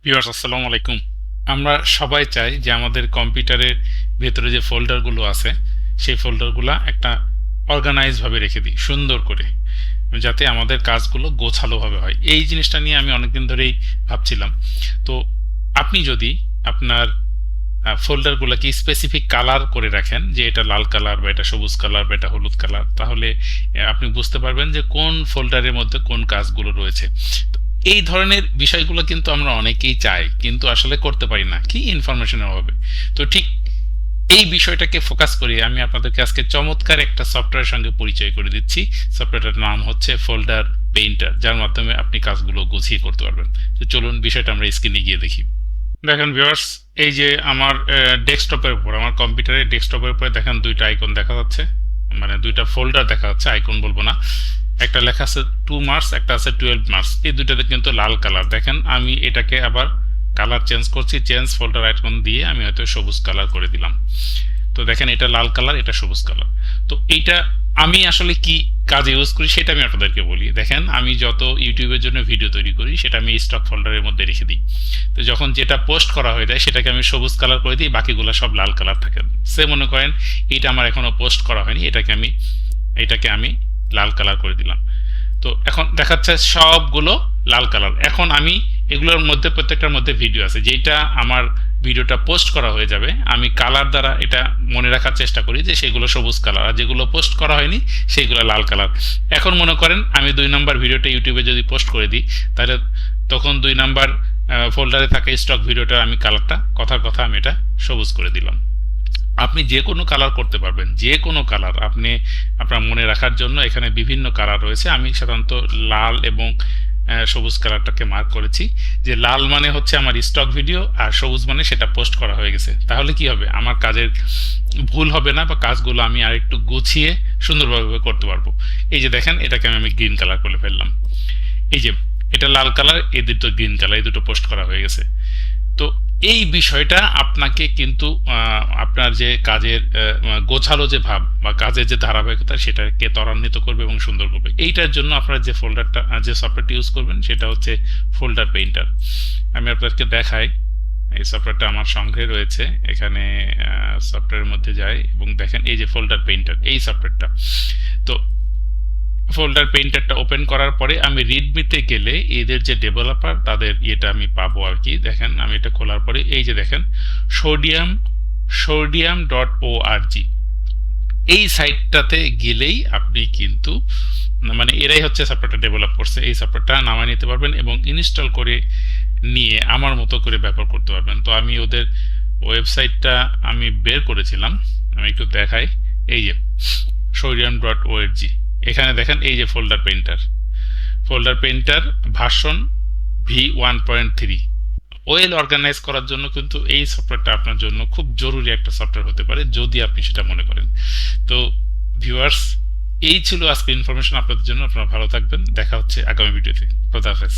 Viewers আসসালামু আলাইকুম। আমরা সবাই চাই যে আমাদের কম্পিউটারের ভেতরে যে ফোল্ডারগুলো আছে সেই ফোল্ডারগুলো একটা অর্গানাইজ ভাবে রেখে দিই সুন্দর করে, যাতে আমাদের কাজগুলো গোছালোভাবে হয়। এই জিনিসটা নিয়ে আমি অনেকদিন ধরেই ভাবছিলাম। তো আপনি যদি আপনার ফোল্ডারগুলোকে স্পেসিফিক কালার করে রাখেন, যে এটা লাল কালার বা এটা সবুজ কালার বা এটা হলুদ কালার, তাহলে আপনি বুঝতে পারবেন যে কোন ফোল্ডারের মধ্যে কোন কাজগুলো রয়েছে। তো এই ধরনের বিষয়গুলো কিন্তু আমরা অনেকেই চাই, কিন্তু আসলে করতে পারি না, কি ইনফরমেশনের অভাবে। তো ঠিক এই বিষয়টাকে ফোকাস করে আমি আপনাদেরকে আজকে চমৎকার একটা সফটওয়্যারের সঙ্গে পরিচয় করে দিচ্ছি। সফটওয়্যারটার নাম হচ্ছে ফোল্ডার পেইন্টার, যার মাধ্যমে আপনি কাজগুলো গুছিয়ে করতে পারবেন। তো চলুন বিষয়টা আমরা স্ক্রিনে গিয়ে দেখি। দেখেন ভিউয়ার্স, এই যে আমার ডেস্কটপের উপর, আমার কম্পিউটারের ডেস্কটপের উপরে দেখেন দুইটা আইকন দেখা যাচ্ছে, মানে দুইটা ফোল্ডার দেখা যাচ্ছে, আইকন বলবো না। একটা লেখা আছে 2 মার্কস, একটা আছে 12 মার্কস। এই দুইটাতে কিন্তু লাল কালার। দেখেন আমি এটাকে আবার কালার চেঞ্জ করছি, চেঞ্জ ফোল্ডার আইকন দিয়ে আমি হয়তো সবুজ কালার করে দিলাম। তো দেখেন এটা লাল কালার, এটা সবুজ কালার। তো এইটা আমি আসলে কি কাজে ইউজ করি সেটা আমি আপনাদেরকে বলি। দেখেন আমি যত ইউটিউবের জন্য ভিডিও তৈরি করি সেটা আমি স্টক ফোল্ডারের মধ্যে রেখে দিই। তো যখন যেটা পোস্ট করা হয়ে যায় সেটাকে আমি সবুজ কালার করে দিই, বাকিগুলো সব লাল কালার থাকে। সে মনে করেন এটা আমার এখনো পোস্ট করা হয়নি, এটাকে আমি লাল কালার করে দিলাম। তো এখন দেখাচ্ছে সবগুলো লাল কালার। এখন আমি এগুলোর মধ্যে প্রত্যেকটার মধ্যে ভিডিও আছে, যেটা আমার ভিডিওটা পোস্ট করা হয়ে যাবে আমি কালার দ্বারা এটা মনে রাখার চেষ্টা করি যে সেগুলো সবুজ কালার, আর যেগুলো পোস্ট করা হয়নি সেগুলো লাল কালার। এখন মনে করেন আমি 2 নম্বর ভিডিওটা ইউটিউবে যদি পোস্ট করে দিই, তাহলে তখন 2 নম্বর ফোল্ডারে থাকা স্টক ভিডিওটা আমি কালারটা কথার কথা আমি এটা সবুজ করে দিলাম। আপনি যে কোনো কালার করতে পারবেন, যে কোনো কালার আপনি আপনার মনে রাখার জন্য এখানে বিভিন্ন কালার রয়েছে। আমি সাধারণত লাল এবং সবুজ কালারটাকে মার্ক করেছি, যে লাল মানে হচ্ছে আমার স্টক ভিডিও আর সবুজ মানে সেটা পোস্ট করা হয়ে গেছে। তাহলে কি হবে, আমার কাজের ভুল হবে না, বা কাজগুলো আমি আর একটু গুছিয়ে সুন্দরভাবে করতে পারবো। এই যে দেখেন এটাকে আমি গ্রিন কালার করে ফেললাম। এই যে এটা লাল কালার, এই দুটো গ্রিন কালার, এই দুটো পোস্ট করা হয়ে গেছে। তো এই বিষয়টা আপনাকে কিন্তু আপনার যে কাজের গোছালো যে ভাব বা কাজের যে ধারাবাহিকতা সেটাকে ত্বরান্বিত করবে এবং সুন্দর করবে। এইটার জন্য আপনারা যে ফোল্ডারটা যে সফটওয়্যারটি ইউজ করবেন সেটা হচ্ছে ফোল্ডার পেইন্টার। আমি আপনাদেরকে দেখাই। এই সফটওয়্যারটা আমার সংগ্রহে রয়েছে, এখানে সফটওয়্যারের মধ্যে যাই এবং দেখেন এই যে ফোল্ডার পেইন্টার, এই সফটওয়্যারটা। তো ফোল্ডার পেইন্টারটা ওপেন করার পরে আমি রিডমিতে গেলে এদের যে ডেভেলপার তাদের এটা আমি পাবো আর কি। দেখেন আমি এটা খোলার পরে এই যে দেখেন সোডিয়াম.org, এই সাইটটাতে গেলেই আপনি কিন্তু মানে এরাই হচ্ছে সফটওয়্যারটা ডেভেলপ করছে, এই সফটওয়্যারটা নামায় নিতে পারবেন এবং ইনস্টল করে নিয়ে আমার মতো করে ব্যবহার করতে পারবেন। তো আমি ওদের ওয়েবসাইটটা আমি বের করেছিলাম, আমি একটু দেখাই। এই যে সোডিয়াম.org, এখানে দেখেন এই যে folder painter version V1.3। Well organise করার জন্য কিন্তু এই সফটওয়্যারটা আপনার জন্য খুব জরুরি একটা সফটওয়্যার হতে পারে, যদি আপনি সেটা মনে করেন। তো ভিউয়ার্স, এই ছিল আজকে ইনফরমেশন আপনাদের জন্য। আপনারা ভালো থাকবেন, দেখা হচ্ছে আগামী ভিডিওতে। খোদা হাফেজ।